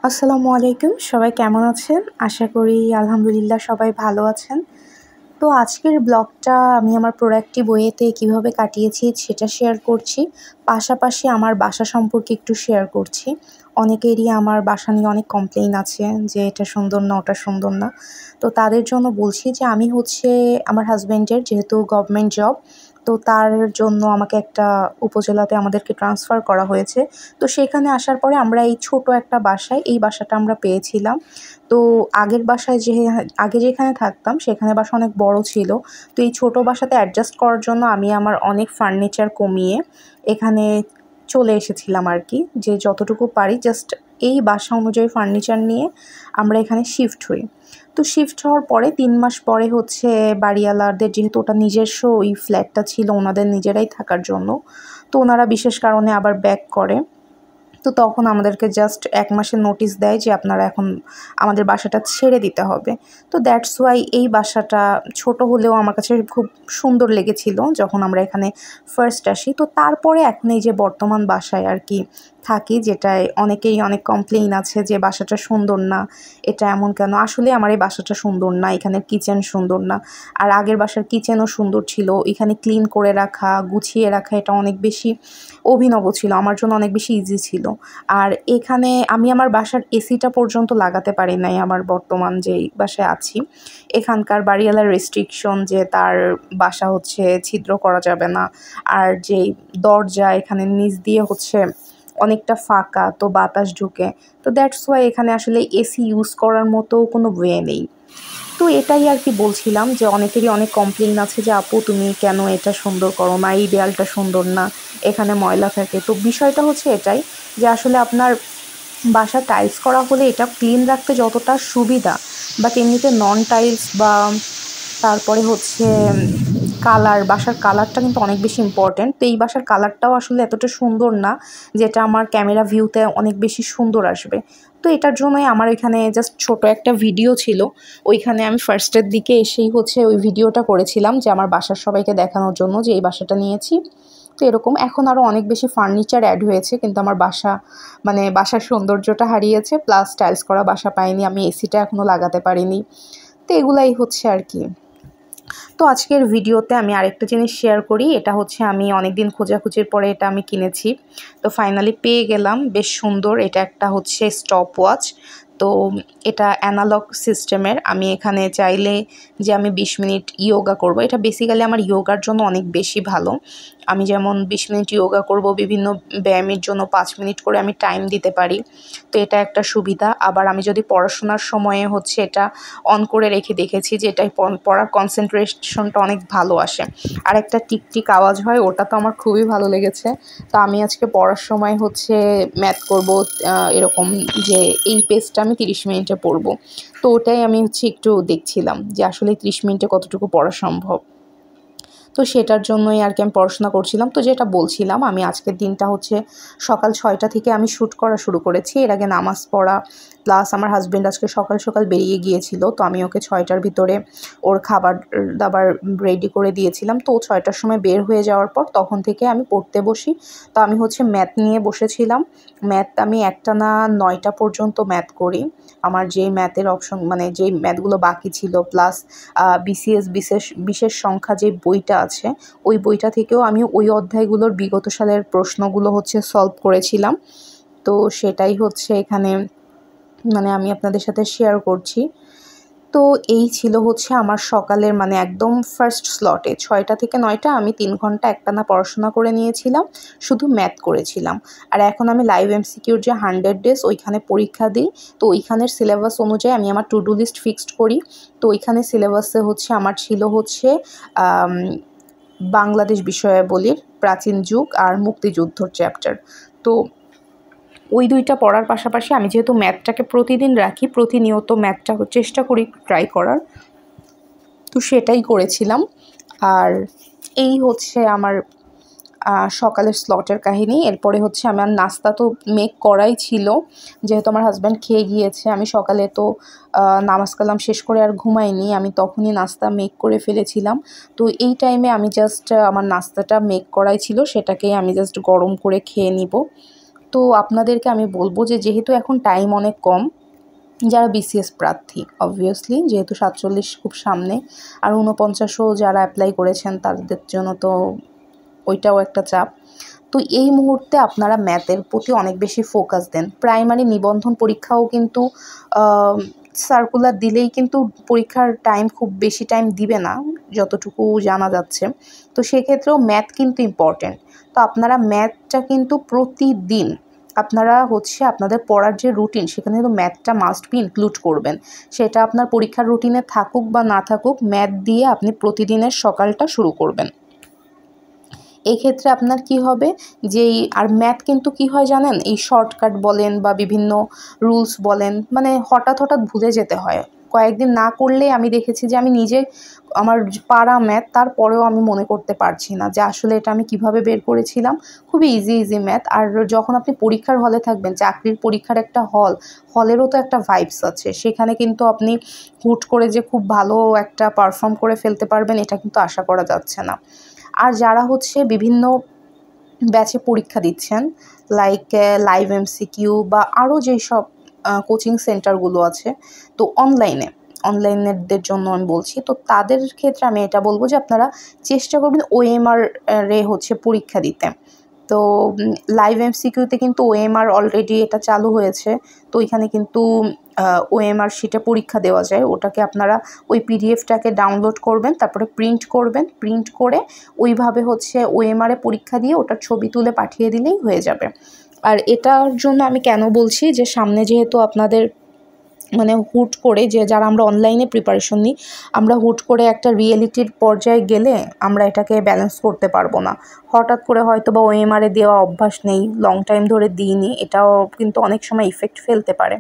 আসসালামু আলাইকুম, সবাই কেমন আছেন? আশা করি আলহামদুলিল্লাহ সবাই ভালো আছেন। তো আজকের ব্লগটা আমি আমার প্রোডাক্টিভ ওয়েতে কীভাবে কাটিয়েছি সেটা শেয়ার করছি। পাশাপাশি আমার বাসা সম্পর্কে একটু শেয়ার করছি। অনেকেরই আমার বাসা নিয়ে অনেক কমপ্লেইন আছে যে এটা সুন্দর না, ওটা সুন্দর না। তো তাদের জন্য বলছি যে আমি হচ্ছে আমার হাসব্যান্ডের যেহেতু গভর্নমেন্ট জব, তো তার জন্য আমাকে একটা উপজেলাতে আমাদেরকে ট্রান্সফার করা হয়েছে। তো সেখানে আসার পরে আমরা এই ছোট একটা বাসায় এই বাসাটা আমরা পেয়েছিলাম। তো আগের বাসায় আগে যেখানে থাকতাম সেখানে বাসা অনেক বড় ছিল। তো এই ছোট বাসাতে অ্যাডজাস্ট করার জন্য আমি আমার অনেক ফার্নিচার কমিয়ে এখানে চলে এসেছিলাম আরকি। যে যতটুকু পারি জাস্ট এই বাসা অনুযায়ী ফার্নিচার নিয়ে আমরা এখানে শিফট হই। তো শিফট হওয়ার পরে ৩ মাস পরে হচ্ছে বাড়িওয়ালাদের যেহেতু ওটা নিজস্ব ওই ফ্ল্যাটটা ছিল ওনাদের নিজেরাই থাকার জন্য, তো ওনারা বিশেষ কারণে আবার ব্যাক করে। তো তখন আমাদেরকে জাস্ট ১ মাসের নোটিস দেয় যে আপনারা এখন আমাদের বাসাটা ছেড়ে দিতে হবে। তো দ্যাটস ওয়াই এই বাসাটা ছোট হলেও আমার কাছে খুব সুন্দর লেগেছিল যখন আমরা এখানে ফার্স্ট আসি। তো তারপরে এখন এই যে বর্তমান বাসায় আরকি থাকি, যেটায় অনেকেই অনেক কমপ্লেইন আছে যে বাসাটা সুন্দর না, এটা এমন কেন? আসলে আমার এই বাসাটা সুন্দর না, এখানের কিচেন সুন্দর না। আর আগের বাসার কিচেনও সুন্দর ছিল। এখানে ক্লিন করে রাখা, গুছিয়ে রাখা এটা অনেক বেশি অভিনব ছিল। আমার জন্য অনেক বেশি ইজি ছিল। আর এখানে আমি আমার বাসার এসিটা পর্যন্ত লাগাতে পারি নাই আমার বর্তমান যেই বাসায় আছি। এখানকার বাড়িওয়ালার রেস্ট্রিকশন যে তার বাসা হচ্ছে ছিদ্র করা যাবে না। আর যেই দরজা এখানে নিচ দিয়ে হচ্ছে অনেকটা ফাঁকা, তো বাতাস ঢুকে। তো দ্যাটস ওয়াই এখানে আসলে এসি ইউজ করার মতো কোনো ওয়ে নেই। তো এটাই আরকি বলছিলাম যে অনেকেরই অনেক কমপ্লেইন আছে যে আপু তুমি কেন এটা সুন্দর করো না, এই দেয়ালটা সুন্দর না, এখানে ময়লা থাকে। তো বিষয়টা হচ্ছে এটাই যে আসলে আপনার বাসা টাইলস করা হলে এটা ক্লিন রাখতে যতটা সুবিধা, বাট এমনিতে নন টাইলস বা তারপরে হচ্ছে বাসার কালারটা কিন্তু অনেক বেশি ইম্পর্ট্যান্ট। তো এই বাসার কালারটাও আসলে এতটা সুন্দর না যেটা আমার ক্যামেরা ভিউতে অনেক বেশি সুন্দর আসবে। তো এটার জন্যই আমার ওইখানে জাস্ট ছোট একটা ভিডিও ছিল। ওইখানে আমি ফার্স্টের দিকে এসেই হচ্ছে ওই ভিডিওটা করেছিলাম যে আমার বাসার সবাইকে দেখানোর জন্য যে এই বাসাটা নিয়েছি। তো এরকম এখন আরও অনেক বেশি ফার্নিচার অ্যাড হয়েছে, কিন্তু আমার বাসার সৌন্দর্যটা হারিয়েছে, প্লাস টাইলস করা বাসা পাইনি, আমি এসিটা এখনও লাগাতে পারিনি। তো এগুলাই হচ্ছে আর কি। তো আজকের ভিডিওতে আমি আরেকটা জিনিস শেয়ার করি। এটা হচ্ছে আমি অনেকদিন খোঁজাখুঁজির পরে এটা আমি কিনেছি। তো ফাইনালি পেয়ে গেলাম, বেশ সুন্দর। এটা একটা হচ্ছে স্টপ ওয়াচ। তো এটা অ্যানালগ সিস্টেমের। আমি এখানে চাইলে যে আমি ২০ মিনিট ইয়োগা করব, এটা বেসিক্যালি আমার ইয়োগার জন্য অনেক বেশি ভালো। আমি যেমন ২০ মিনিট ইয়োগা করব, বিভিন্ন ব্যায়ামের জন্য ৫ মিনিট করে আমি টাইম দিতে পারি। তো এটা একটা সুবিধা। আবার আমি যদি পড়াশোনার সময়ে হচ্ছে এটা অন করে রেখে দেখেছি যে এটায় পড়ার কনসেন্ট্রেশনটা অনেক ভালো আসে। আর একটা টিকটিক আওয়াজ হয়, ওটা তো আমার খুবই ভালো লেগেছে। তো আমি আজকে পড়ার সময় হচ্ছে ম্যাথ করব, এরকম যে এই পেজটা আমি ৩০ মিনিটে পড়ব। তো ওটাই আমি হচ্ছে একটু দেখছিলাম যে আসলে ৩০ মিনিটে কতটুকু পড়া সম্ভব। তো সেটার জন্যই আর কি আমি পড়াশোনা করছিলাম। তো যেটা বলছিলাম, আমি আজকের দিনটা হচ্ছে সকাল ৬টা থেকে আমি শ্যুট করা শুরু করেছি। এর আগে নামাজ পড়া, প্লাস আমার হাসব্যান্ড আজকে সকাল সকাল বেরিয়ে গিয়েছিল। তো আমি ওকে ৬টার ভিতরে ওর খাবার-দাবার রেডি করে দিয়েছিলাম। তো ও ৬টার সময় বের হয়ে যাওয়ার পর তখন থেকে আমি পড়তে বসি। তো আমি হচ্ছে ম্যাথ নিয়ে বসেছিলাম। ম্যাথ আমি একটানা ৯টা পর্যন্ত ম্যাথ করি। আমার যেই ম্যাথের অপশন যেই ম্যাথগুলো বাকি ছিল, প্লাস বিসিএস বিশেষ সংখ্যা যে বইটা আছে, ওই বইটা থেকেও আমি ওই অধ্যায়গুলোর বিগত সালের প্রশ্নগুলো হচ্ছে সলভ করেছিলাম। তো সেটাই হচ্ছে এখানে আমি আপনাদের সাথে শেয়ার করছি। তো এই ছিল হচ্ছে আমার সকালের একদম ফার্স্ট স্লটে ৬টা থেকে ৯টা আমি ৩ ঘন্টা একটানা পড়াশোনা করে নিয়েছিলাম, শুধু ম্যাথ করেছিলাম। আর এখন আমি লাইভ এমসিকিউর যে 100 ডেজ ওইখানে পরীক্ষা দিই। তো ওইখানের সিলেবাস অনুযায়ী আমি আমার টু ডু লিস্ট ফিক্সড করি। তো ওইখানে সিলেবাসে হচ্ছে আমার ছিল হচ্ছে বাংলাদেশ বিষয়াবলীর প্রাচীন যুগ আর মুক্তিযুদ্ধর চ্যাপ্টার। তো ওই ২টা পড়ার পাশাপাশি আমি যেহেতু ম্যাথটাকে প্রতিদিন রাখি, প্রতিনিয়ত ম্যাথটা চেষ্টা করি ট্রাই করার। তো সেটাই করেছিলাম। আর এই হচ্ছে আমার সকালের স্লটের কাহিনী। এরপরে হচ্ছে আমার নাস্তা তো মেক করাই ছিল। যেহেতু আমার হাসব্যান্ড খেয়ে গিয়েছে, আমি সকালে তো নামাজ কালাম শেষ করে আর ঘুমাইনি। আমি তখনই নাস্তা মেক করে ফেলেছিলাম। তো এই টাইমে আমি জাস্ট আমার নাস্তাটা মেক করাই ছিল, সেটাকেই আমি জাস্ট গরম করে খেয়ে নিব। তো তো আপনাদেরকে আমি বলবো যে যেহেতু এখন টাইম অনেক কম, যারা বিসিএস প্রার্থী অবভিয়াসলি যেহেতু 47 খুব সামনে, আর 49ও যারা অ্যাপ্লাই করেছেন তাদের জন্য তো ওইটাও একটা চাপ। তো এই মুহূর্তে আপনারা ম্যাথের প্রতি অনেক বেশি ফোকাস দেন। প্রাইমারি নিবন্ধন পরীক্ষাও কিন্তু সার্কুলার দিলেই কিন্তু পরীক্ষার টাইম খুব বেশি টাইম দিবে না যতটুকু জানা যাচ্ছে। তো সেক্ষেত্রেও ম্যাথ কিন্তু ইম্পর্ট্যান্ট। তো আপনারা ম্যাথটা কিন্তু প্রতিদিন আপনারা হচ্ছে আপনাদের পড়ার যে রুটিন সেখানে কিন্তু ম্যাথটা মাস্ট বি ইনক্লুড করবেন। সেটা আপনার পরীক্ষার রুটিনে থাকুক বা না থাকুক, ম্যাথ দিয়ে আপনি প্রতিদিনের সকালটা শুরু করবেন। এই ক্ষেত্রে আপনার কি হবে যেই আর ম্যাথ কিন্তু কি হয় জানেন, এই শর্টকাট বলেন বা বিভিন্ন রুলস বলেন, মানে হঠাৎ ভুলে যেতে হয়। কয়েকদিন না করলে আমি দেখেছি যে আমি নিজে আমার পারা ম্যাথ, তারপরেও আমি মনে করতে পারছি না যে আসলে এটা আমি কিভাবে বের করেছিলাম। খুবই ইজি ম্যাথ। আর যখন আপনি পরীক্ষার হলে থাকবেন, চাকরির পরীক্ষার একটা হলেরও তো একটা ভাইবস আছে, সেখানে কিন্তু আপনি হুট করে যে খুব ভালো একটা পারফর্ম করে ফেলতে পারবেন এটা কিন্তু আশা করা যাচ্ছে না। আর যারা হচ্ছে বিভিন্ন ব্যাচে পরীক্ষা দিচ্ছেন, লাইক লাইভ এমসিকিউ বা আরও যেসব কোচিং সেন্টারগুলো আছে, তো অনলাইনেরদের জন্য আমি বলছি, তো তাদের ক্ষেত্রে আমি এটা বলবো যে আপনারা চেষ্টা করবেন ওএমআর রে হচ্ছে পরীক্ষা দিতে। তো লাইভ এমসিকিউতে কিন্তু ওএমআর অলরেডি এটা চালু হয়েছে। তো এখানে কিন্তু ওএমআর শিটে পরীক্ষা দেওয়া যায়। ওটাকে আপনারা ওই পিডিএফটাকে ডাউনলোড করবেন, তারপরে প্রিন্ট করবেন, প্রিন্ট করে ওইভাবে হচ্ছে ওএমআরে পরীক্ষা দিয়ে ওটার ছবি তুলে পাঠিয়ে দিলেই হয়ে যাবে। আর এটার জন্য আমি কেন বলছি যে সামনে যেহেতু আপনাদের মানে হুট করে যে যারা আমরা অনলাইনে প্রিপারেশন নিই, আমরা হুট করে একটা রিয়েলিটির পর্যায়ে গেলে আমরা এটাকে ব্যালেন্স করতে পারবো না। হঠাৎ করে হয়তো বা ওএমআরে দেওয়া অভ্যাস নেই, লং টাইম ধরে দিইনি, এটাও কিন্তু অনেক সময় ইফেক্ট ফেলতে পারে।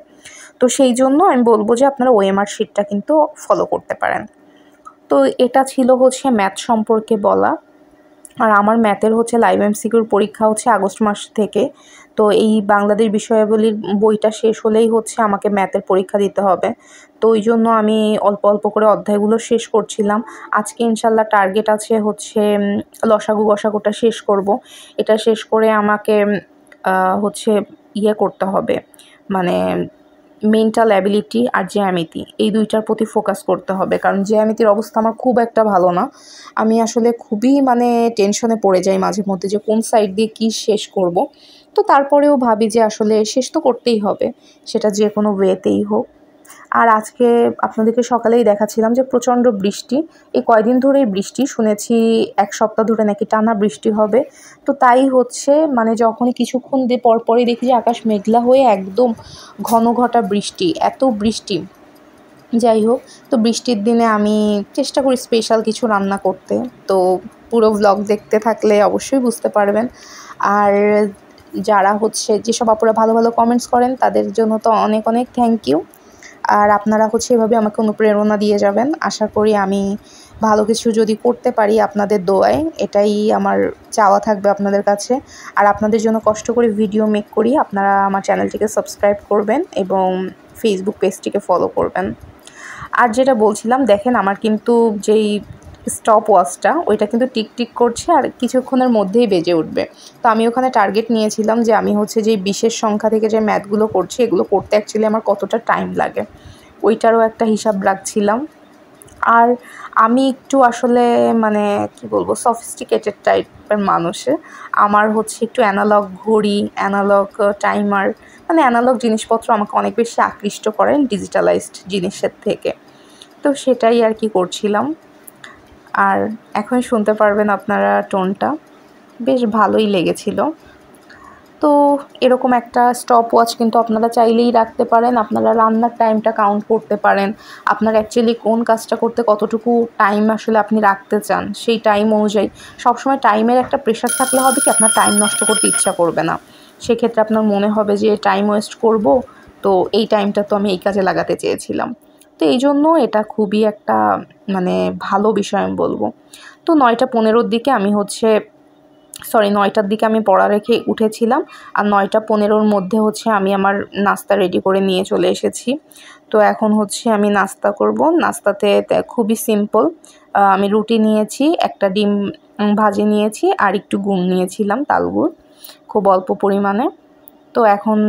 তো সেই জন্য আমি বলবো যে আপনারা ওএমআর শিটটা কিন্তু ফলো করতে পারেন। তো এটা ছিল হচ্ছে ম্যাথ সম্পর্কে বলা। আর আমার ম্যাথের হচ্ছে লাইভ এমসিকিউর পরীক্ষা হচ্ছে আগস্ট মাস থেকে। তো এই বাংলাদেশ বিষয়াবলীর বইটা শেষ হলেই হচ্ছে আমাকে ম্যাথের পরীক্ষা দিতে হবে। তো ওই জন্য আমি অল্প করে অধ্যায়গুলো শেষ করছিলাম। আজকে ইনশাল্লাহ টার্গেট আছে হচ্ছে লসাগু গসাগুটা শেষ করব। এটা শেষ করে আমাকে হচ্ছে করতে হবে, মানে মেন্টাল অ্যাবিলিটি আর জ্যামিতি, এই দুইটার প্রতি ফোকাস করতে হবে। কারণ জ্যামিতির অবস্থা আমার খুব একটা ভালো না। আমি আসলে খুবই মানে টেনশনে পড়ে যাই মাঝে মধ্যে যে কোন সাইড দিয়ে কী শেষ করব। তো তারপরেও ভাবি যে আসলে শেষ তো করতেই হবে, সেটা যে কোনো ওয়েতেই হোক। আর আজকে আপনাদেরকে সকালেই দেখাচ্ছিলাম যে প্রচণ্ড বৃষ্টি, এই কয়দিন ধরেই বৃষ্টি, শুনেছি 1 সপ্তাহ ধরে নাকি টানা বৃষ্টি হবে। তো তাই হচ্ছে মানে যখনই কিছুক্ষণ পরপরই দেখি যে আকাশ মেঘলা হয়ে একদম ঘটা বৃষ্টি, এত বৃষ্টি। যাই হোক, তো বৃষ্টির দিনে আমি চেষ্টা করি স্পেশাল কিছু রান্না করতে। তো পুরো ভ্লগ দেখতে থাকলে অবশ্যই বুঝতে পারবেন। আর যারা হচ্ছে যেসব আপুরা ভালো কমেন্টস করেন তাদের জন্য তো অনেক থ্যাংক ইউ। আর আপনারা হচ্ছে এভাবে আমাকে অনুপ্রেরণা দিয়ে যাবেন। আশা করি আমি ভালো কিছু যদি করতে পারি আপনাদের দোয়ায়, এটাই আমার চাওয়া থাকবে আপনাদের কাছে। আর আপনাদের জন্য কষ্ট করে ভিডিও মেক করি। আপনারা আমার চ্যানেলটিকে সাবস্ক্রাইব করবেন এবং ফেসবুক পেজটিকে ফলো করবেন। আর যেটা বলছিলাম, দেখেন আমার কিন্তু যেই স্টপ ওয়াচটা ওইটা কিন্তু টিক করছে আর কিছুক্ষণের মধ্যেই বেজে উঠবে। তো আমি ওখানে টার্গেট নিয়েছিলাম যে আমি হচ্ছে যেই বিশেষ সংখ্যা থেকে যে ম্যাথগুলো করছি এগুলো করতে অ্যাকচুয়ালি আমার কতটা টাইম লাগে, ওইটারও একটা হিসাব রাখছিলাম। আর আমি একটু আসলে মানে কি বলবো, সফিস্টিকেটেড টাইপের মানুষে। আমার হচ্ছে একটু অ্যানালগ ঘড়ি, অ্যানালগ টাইমার, মানে অ্যানালগ জিনিসপত্র আমাকে অনেক বেশি আকৃষ্ট করেন ডিজিটালাইজড জিনিসের থেকে। তো সেটাই আর কি করছিলাম। আর এখন শুনতে পারবেন আপনারা টোনটা বেশ ভালোই লেগেছিল। তো এরকম একটা স্টপ ওয়াচ কিন্তু আপনারা চাইলেই রাখতে পারেন। আপনারা রান্নার টাইমটা কাউন্ট করতে পারেন। আপনার অ্যাকচুয়ালি কোন কাজটা করতে কতটুকু টাইম আসলে আপনি রাখতে চান, সেই টাইম অনুযায়ী সবসময় টাইমের একটা প্রেশার থাকলে হবে কি আপনার টাইম নষ্ট করতে ইচ্ছা করবে না। সেক্ষেত্রে আপনার মনে হবে যে টাইম ওয়েস্ট করব, তো এই টাইমটা তো আমি এই কাজে লাগাতে চেয়েছিলাম। তো এই জন্য এটা খুবই একটা মানে ভালো বিষয় আমি বলবো। তো 9:15-র দিকে আমি হচ্ছে 9টার দিকে আমি পড়া রেখে উঠেছিলাম। আর 9:15-র মধ্যে হচ্ছে আমি আমার নাস্তা রেডি করে নিয়ে চলে এসেছি। তো এখন হচ্ছে আমি নাস্তা করব। নাস্তাতে খুবই সিম্পল, আমি রুটি নিয়েছি, একটা ডিম ভাজি নিয়েছি আর একটু গুড় নিয়েছিলাম, তাল গুড়, খুব অল্প পরিমাণে। তো এখন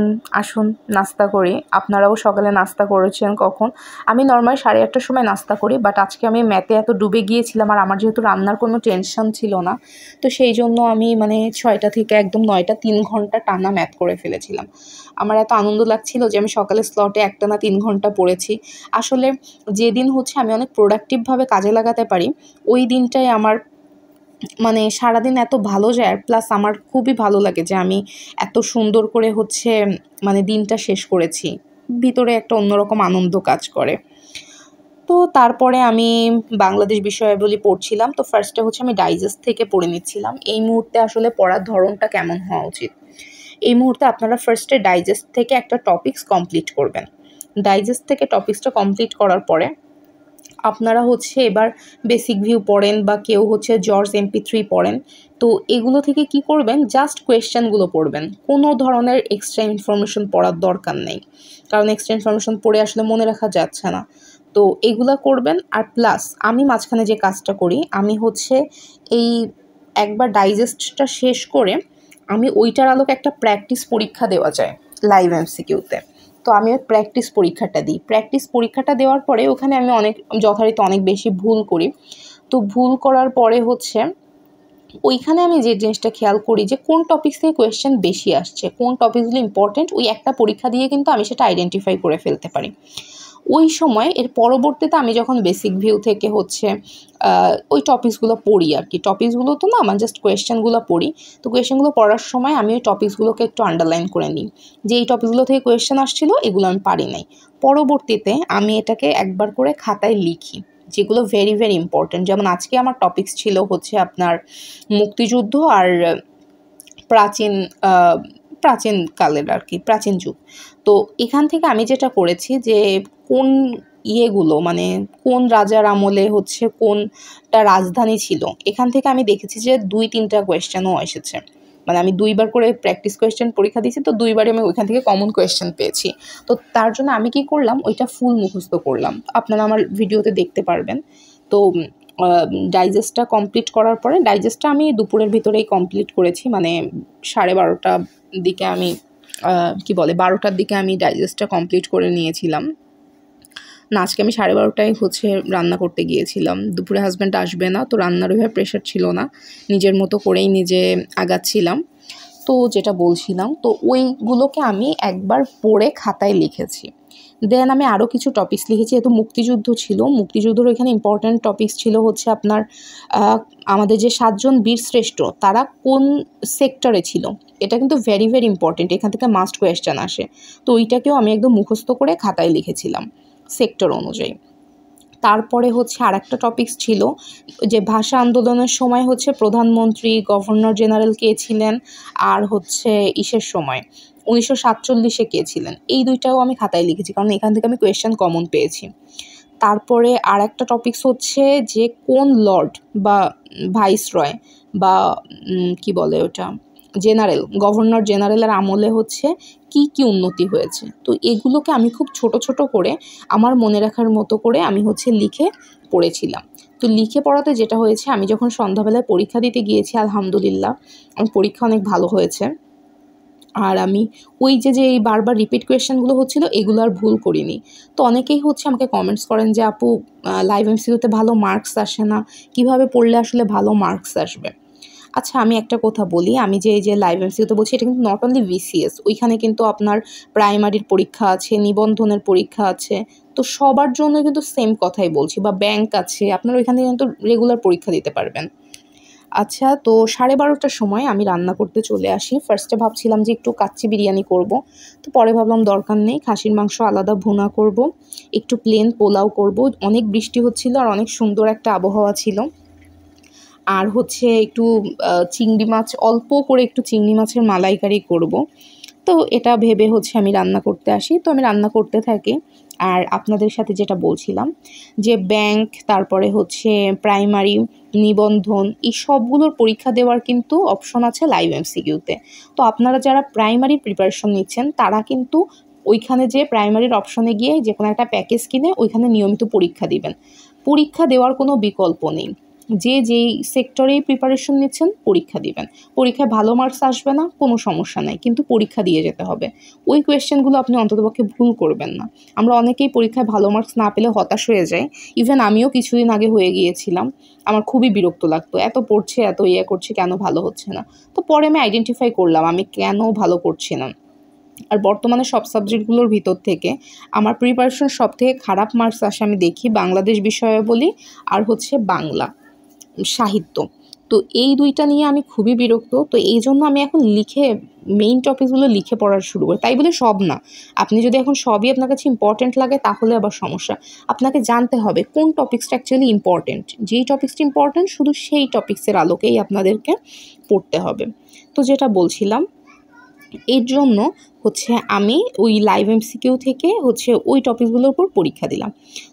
আসুন নাস্তা করি। আপনারাও সকালে নাস্তা করেছেন কখন? আমি নর্মালি 8:30টার সময় নাস্তা করি, বাট আজকে আমি ম্যাথে এত ডুবে গিয়েছিলাম আর আমার যেহেতু রান্নার কোনো টেনশন ছিল না, তো সেই জন্য আমি 6টা থেকে একদম 9টা 3 ঘন্টা টানা ম্যাথ করে ফেলেছিলাম। আমার এত আনন্দ লাগছিল যে আমি সকালে স্লটে একটানা 3 ঘন্টা পড়েছি। আসলে যেদিন আমি অনেক প্রোডাক্টিভভাবে কাজে লাগাতে পারি, ওই দিনটাই আমার সারাদিন এত ভালো যায়। আর প্লাস আমার খুবই ভালো লাগে যে আমি এত সুন্দর করে দিনটা শেষ করেছি। ভিতরে একটা অন্যরকম আনন্দ কাজ করে। তো তারপরে আমি বাংলাদেশ বিষয়াবলী পড়ছিলাম। তো ফার্স্টে আমি ডাইজেস্ট থেকে পড়ে নিচ্ছিলাম। এই মুহূর্তে আসলে পড়ার ধরনটা কেমন হওয়া উচিত? এই মুহূর্তে আপনারা ফার্স্টে ডাইজেস্ট থেকে একটা টপিকস কমপ্লিট করবেন। ডাইজেস্ট থেকে টপিকসটা কমপ্লিট করার পরে আপনারা এবার বেসিক ভিউ পড়েন বা কেউ জর্জ MP3 পড়েন। তো এগুলো থেকে কি করবেন, জাস্ট কোয়েশ্চেনগুলো পড়বেন। কোনো ধরনের এক্সট্রা ইনফরমেশন পড়ার দরকার নেই, কারণ এক্সট্রা ইনফরমেশন পড়ে আসলে মনে রাখা যাচ্ছে না। তো এগুলা করবেন। আর প্লাস আমি মাঝখানে যে কাজটা করি, আমি এই একবার ডাইজেস্টটা শেষ করে আমি ওইটার আলোকে একটা প্র্যাকটিস পরীক্ষা দেওয়া যায় লাইভ MCQতে। তো আমি ওই প্র্যাকটিস পরীক্ষাটা দিই। প্র্যাকটিস পরীক্ষাটা দেওয়ার পরে ওখানে আমি যথারীতি অনেক বেশি ভুল করি। তো ভুল করার পরে ওইখানে আমি যে জিনিসটা খেয়াল করি যে কোন টপিকস থেকে কোয়েশ্চেন বেশি আসছে, কোন টপিকসগুলো ইম্পর্টেন্ট, ওই একটা পরীক্ষা দিয়ে কিন্তু আমি সেটা আইডেন্টিফাই করে ফেলতে পারি। ওই সময় এর পরবর্তীতে আমি যখন বেসিক ভিউ থেকে ওই টপিকসগুলো পড়ি আর কি, টপিকসগুলো তো না, আমার জাস্ট কোয়েশ্চেনগুলো পড়ি। তো কোয়েশ্চেনগুলো পড়ার সময় আমি ওই টপিকসগুলোকে একটু আন্ডারলাইন করে নিই যে এই টপিকসগুলো থেকে কোয়েশ্চেন আসছিল, এগুলো আমি পারি নাই। পরবর্তীতে আমি এটাকে একবার করে খাতায় লিখি, যেগুলো ভেরি ভেরি ইম্পর্টেন্ট। যেমন আজকে আমার টপিকস ছিল আপনার মুক্তিযুদ্ধ আর প্রাচীনকালের আর কি, প্রাচীন যুগ। তো এখান থেকে আমি যেটা করেছি যে কোন কোন রাজার আমলে কোনটা রাজধানী ছিল, এখান থেকে আমি দেখেছি যে 2-3টা কোয়েশ্চেনও এসেছে। আমি 2বার করে প্র্যাকটিস কোয়েশ্চেন পরীক্ষা দিয়েছি, তো 2বারই আমি ওইখান থেকে কমন কোয়েশ্চেন পেয়েছি। তো তার জন্য আমি কি করলাম, ওইটা ফুল মুখস্থ করলাম। আপনারা আমার ভিডিওতে দেখতে পারবেন। তো ডাইজেস্টটা কমপ্লিট করার পরে, ডাইজেস্টটা আমি দুপুরের ভিতরেই কমপ্লিট করেছি, 12:30টার দিকে আমি 12টার দিকে আমি ডাইজেস্টটা কমপ্লিট করে নিয়েছিলাম। না, আজকে আমি 12:30টায় রান্না করতে গিয়েছিলাম। দুপুরে হাজব্যান্ড আসবে না, তো রান্নার ওইভাবে প্রেশার ছিল না, নিজের মতো করেই নিজে আগাচ্ছিলাম। তো যেটা বলছিলাম, তো ওইগুলোকে আমি একবার পড়ে খাতায় লিখেছি। দেন আমি আরও কিছু টপিকস লিখেছি। যেহেতু মুক্তিযুদ্ধ ছিল, মুক্তিযুদ্ধের ওইখানে ইম্পর্ট্যান্ট টপিকস ছিল আপনার আমাদের যে 7 জন বীরশ্রেষ্ঠ তারা কোন সেক্টরে ছিল, এটা কিন্তু ভেরি ভেরি ইম্পর্ট্যান্ট, এখান থেকে মাস্ট কোয়েশ্চেন আসে। তো ওইটাকেও আমি একদম মুখস্থ করে খাতায় লিখেছিলাম সেক্টর অনুযায়ী। তারপরে আরেকটা টপিকস ছিল যে ভাষা আন্দোলনের সময় প্রধানমন্ত্রী, গভর্নর জেনারেল কে ছিলেন, আর ইসের সময় 1947-এ কে ছিলেন। এই দুইটাও আমি খাতায় লিখেছি, কারণ এখান থেকে আমি কোয়েশ্চেন কমন পেয়েছি। তারপরে আরেকটা টপিকস যে কোন লর্ড বা ভাইসরয় বা কি বলে ওটা, জেনারেল, গভর্নর জেনারেলের আমলে কি কি উন্নতি হয়েছে। তো এগুলোকে আমি খুব ছোট ছোট করে আমার মনে রাখার মতো করে আমি লিখে পড়েছিলাম। তো লিখে পড়াতে যেটা হয়েছে, আমি যখন সন্ধ্যাবেলায় পরীক্ষা দিতে গিয়েছি, আলহামদুলিল্লাহ আমার পরীক্ষা অনেক ভালো হয়েছে। আর আমি ওই যে এই বারবার রিপিট কোয়েশ্চেনগুলো এগুলো আর ভুল করিনি। তো অনেকেই আমাকে কমেন্টস করেন যে আপু লাইভ MCQতে ভালো মার্কস আসে না, কিভাবে পড়লে আসলে ভালো মার্কস আসবে। আচ্ছা, আমি একটা কথা বলি, আমি যে লাইভ MCQতে বলছি, এটা কিন্তু নট অনলি VCS, ওইখানে কিন্তু আপনার প্রাইমারির পরীক্ষা আছে, নিবন্ধনের পরীক্ষা আছে। তো সবার জন্য কিন্তু সেম কথাই বলছি, বা ব্যাংক আছে, আপনারা ওইখানে কিন্তু রেগুলার পরীক্ষা দিতে পারবেন। আচ্ছা, তো 12:30টার সময় আমি রান্না করতে চলে আসি। ফার্স্টে ভাবছিলাম যে একটু কাচ্চি বিরিয়ানি করব, তো পরে ভাবলাম দরকার নেই, খাসির মাংস আলাদা ভুনা করব, একটু প্লেন পোলাও করব। অনেক বৃষ্টি হচ্ছিল আর অনেক সুন্দর একটা আবহাওয়া ছিল। আর একটু চিংড়ি মাছ, অল্প করে একটু চিংড়ি মাছের মালাইকারি করব। তো এটা ভেবে আমি রান্না করতে আসি। তো আমি রান্না করতে থাকি। আর আপনাদের সাথে যেটা বলছিলাম যে ব্যাংক, তারপরে প্রাইমারি, নিবন্ধন, এই সবগুলোর পরীক্ষা দেওয়ার কিন্তু অপশন আছে লাইভ MCQতে। তো আপনারা যারা প্রাইমারির প্রিপারেশন নিচ্ছেন, তারা কিন্তু ওইখানে যে প্রাইমারির অপশনে গিয়ে যে কোনো একটা প্যাকেজ কিনে ওইখানে নিয়মিত পরীক্ষা দিবেন। পরীক্ষা দেওয়ার কোনো বিকল্প নেই। যেই সেক্টরেই প্রিপারেশন নিচ্ছেন পরীক্ষা দিবেন। পরীক্ষায় ভালো মার্কস আসবে না, কোনো সমস্যা নাই, কিন্তু পরীক্ষা দিয়ে যেতে হবে। ওই কোয়েশ্চেনগুলো আপনি অন্ততপক্ষে ভুল করবেন না। আমরা অনেকেই পরীক্ষায় ভালো মার্কস না পেলে হতাশ হয়ে যাই। ইভেন আমিও কিছুদিন আগে হয়ে গিয়েছিলাম। আমার খুবই বিরক্ত লাগতো, এত পড়ছে, এত করছে, কেন ভালো হচ্ছে না? তো পরে আমি আইডেন্টিফাই করলাম আমি কেন ভালো করছি না। আর বর্তমানে সব সাবজেক্টগুলোর ভিতর থেকে আমার প্রিপারেশন সবথেকে খারাপ মার্কস আসে আমি দেখি বাংলাদেশ বিষয়াবলী আর হচ্ছে বাংলা সাহিত্য। তো এই ২টা নিয়ে আমি খুবই বিরক্ত। তো এই জন্য আমি এখন মেইন টপিকসগুলো লিখে পড়া শুরু করি। তাই বলে সব না। আপনি যদি এখন সবই আপনার কাছে ইম্পর্ট্যান্ট লাগে তাহলে আবার সমস্যা। আপনাকে জানতে হবে কোন টপিক্সটা অ্যাকচুয়ালি ইম্পর্ট্যান্ট। যেই টপিক্সটা ইম্পর্ট্যান্ট শুধু সেই টপিক্সের আলোকেই আপনাদেরকে পড়তে হবে। তো যেটা বলছিলাম, এর জন্য হচ্ছে আমি ওই লাইভ এমসিকিউ থেকে হচ্ছে ওই টপিকগুলোর উপর পরীক্ষা দিলাম।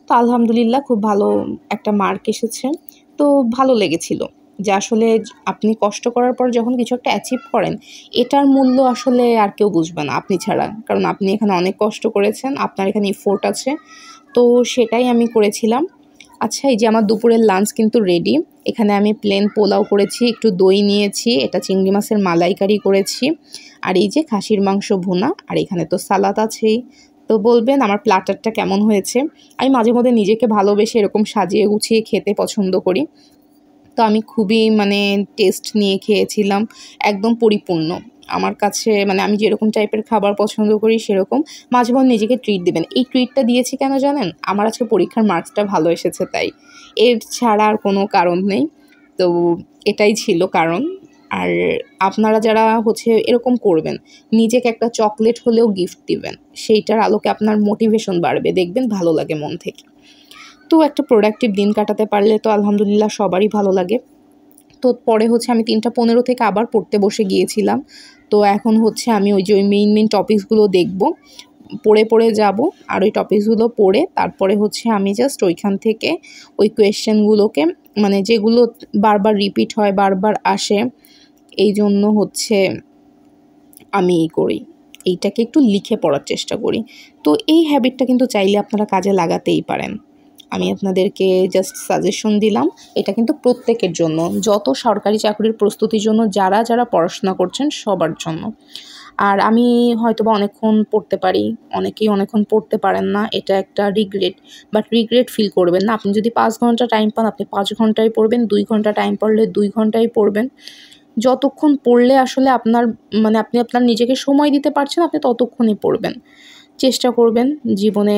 তো আলহামদুলিল্লাহ খুব ভালো একটা মার্ক এসেছে। তো ভালো লেগেছিল যে আসলে আপনি কষ্ট করার পর যখন কিছু একটা অ্যাচিভ করেন, এটার মূল্য আসলে আর কেউ বুঝবে না আপনি ছাড়া। কারণ আপনি এখানে অনেক কষ্ট করেছেন, আপনার এখানে এফোর্ট আছে। তো সেটাই আমি করেছিলাম। আচ্ছা, এই যে আমার দুপুরের লাঞ্চ কিন্তু রেডি। এখানে আমি প্লেন পোলাও করেছি, একটু দই নিয়েছি, এটা চিংড়ি মাছের মালাইকারি করেছি, আর এই যে খাসির মাংস ভুনা, আর এখানে তো সালাদ আছেই। তো বলবেন আমার প্ল্যাটারটা কেমন হয়েছে। আমি মাঝে মধ্যে নিজেকে ভালোবেসে এরকম সাজিয়ে গুছিয়ে খেতে পছন্দ করি। তো আমি খুবই টেস্ট নিয়ে খেয়েছিলাম, একদম পরিপূর্ণ। আমার কাছে আমি যেরকম টাইপের খাবার পছন্দ করি সেরকম। মাঝে মধ্যে নিজেকে ট্রিট দিবেন। এই ট্রিটটা দিয়েছি কেন জানেন? আমার আজকে পরীক্ষার মার্কসটা ভালো এসেছে তাই। এর ছাড়া আর কোনো কারণ নেই। তো এটাই ছিল কারণ। আর আপনারা যারা হচ্ছে এরকম করবেন, নিজেকে একটা চকলেট হলেও গিফট দিবেন। সেইটার আলোকে আপনার মোটিভেশন বাড়বে, দেখবেন ভালো লাগে মন থেকে। তো একটা প্রোডাক্টিভ দিন কাটাতে পারলে তো আলহামদুলিল্লাহ সবারই ভালো লাগে। তো পরে হচ্ছে আমি ৩টা ১৫ থেকে আবার পড়তে বসে গিয়েছিলাম। তো এখন হচ্ছে আমি ওই যে মেইন টপিকসগুলো দেখব, পড়ে যাব। আর ওই টপিকসগুলো পড়ে তারপরে হচ্ছে আমি জাস্ট ওইখান থেকে ওই কোয়েশ্চেনগুলোকে যেগুলো বারবার রিপিট হয়, বারবার আসে, এই জন্য হচ্ছে আমি করি, এইটাকে একটু লিখে পড়ার চেষ্টা করি। তো এই হ্যাবিটটা কিন্তু চাইলে আপনারা কাজে লাগাতেই পারেন। আমি আপনাদেরকে জাস্ট সাজেশন দিলাম। এটা কিন্তু প্রত্যেকের জন্য, যত সরকারি চাকরির প্রস্তুতির জন্য যারা পড়াশোনা করছেন সবার জন্য। আর আমি হয়তোবা অনেকক্ষণ পড়তে পারি, অনেকেই অনেকক্ষণ পড়তে পারেন না, এটা একটা রিগ্রেট। বাট রিগ্রেট ফিল করবেন না। আপনি যদি 5 ঘন্টা টাইম পান আপনি 5 ঘন্টাই পড়বেন, 2 ঘন্টা টাইম পড়লে 2 ঘন্টাই পড়বেন। যতক্ষণ পড়লে আসলে আপনার আপনি আপনার নিজেকে সময় দিতে পারছেন, আপনি ততক্ষণই পড়বেন। চেষ্টা করবেন জীবনে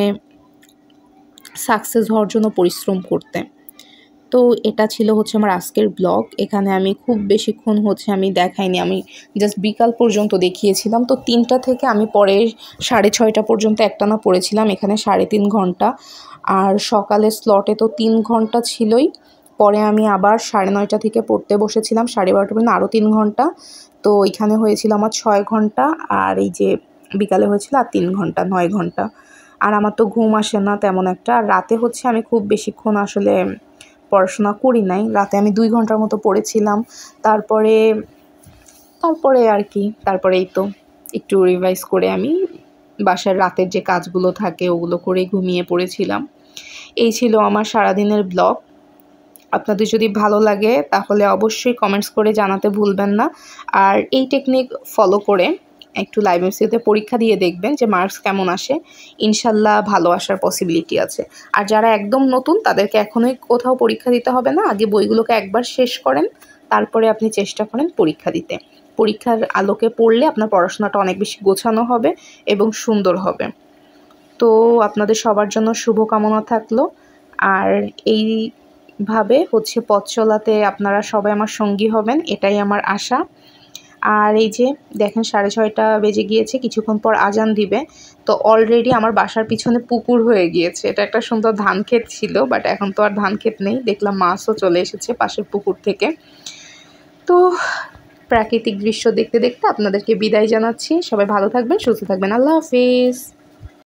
সাকসেস হওয়ার জন্য পরিশ্রম করতে। তো এটা ছিল হচ্ছে আমার আজকের ব্লগ। এখানে আমি খুব বেশিক্ষণ আমি দেখাইনি, আমি জাস্ট বিকাল পর্যন্ত দেখিয়েছিলাম। তো 3টা থেকে আমি পরে 6:30 পর্যন্ত একটানা পড়েছিলাম, এখানে 3.5 ঘন্টা। আর সকালের স্লটে তো 3 ঘন্টা ছিলই। পরে আমি আবার 9:30 থেকে পড়তে বসেছিলাম 12:30 পর্যন্ত, আরও 3 ঘন্টা। তো এখানে হয়েছিল আমার 6 ঘন্টা, আর এই যে বিকালে হয়েছিল আর 3 ঘন্টা, 9 ঘন্টা। আর আমার তো ঘুম আসে না তেমন একটা। আর রাতে হচ্ছে আমি খুব বেশিক্ষণ আসলে পড়াশোনা করি নাই। রাতে আমি 2 ঘন্টার মতো পড়েছিলাম। তারপরে আর কি, তারপরে এই তো একটু রিভাইজ করে আমি বাসার রাতের যে কাজগুলো থাকে ওগুলো করে ঘুমিয়ে পড়েছিলাম। এই ছিল আমার সারাদিনের ব্লগ। আপনাদের যদি ভালো লাগে তাহলে অবশ্যই কমেন্টস করে জানাতে ভুলবেন না। আর এই টেকনিক ফলো করে একটু লাইভ এমসিকিউতে পরীক্ষা দিয়ে দেখবেন যে মার্কস কেমন আসে। ইনশাল্লাহ ভালো আসার পসিবিলিটি আছে। আর যারা একদম নতুন তাদেরকে এখনোই কোথাও পরীক্ষা দিতে হবে না, আগে বইগুলোকে একবার শেষ করেন, তারপরে আপনি চেষ্টা করেন পরীক্ষা দিতে। পরীক্ষার আলোকে পড়লে আপনার পড়াশোনাটা অনেক বেশি গোছানো হবে এবং সুন্দর হবে। তো আপনাদের সবার জন্য শুভকামনা থাকলো। আর এইভাবে পথ চলাতে আপনারা সবাই আমার সঙ্গী হবেন, এটাই আমার আশা। আর এই যে দেখেন 6:30 বেজে গিয়েছে, কিছুক্ষণ পর আজান দিবে। তো অলরেডি আমার বাসার পিছনে পুকুর হয়ে গিয়েছে। এটা একটা সুন্দর ধান ক্ষেত ছিল, বাট এখন তো আর ধান ক্ষেত নেই। দেখলাম মাছও চলে এসেছে পাশের পুকুর থেকে। তো প্রাকৃতিক দৃশ্য দেখতে দেখতে আপনাদেরকে বিদায় জানাচ্ছি। সবাই ভালো থাকবেন, সুস্থ থাকবেন। আল্লাহ হাফিজ।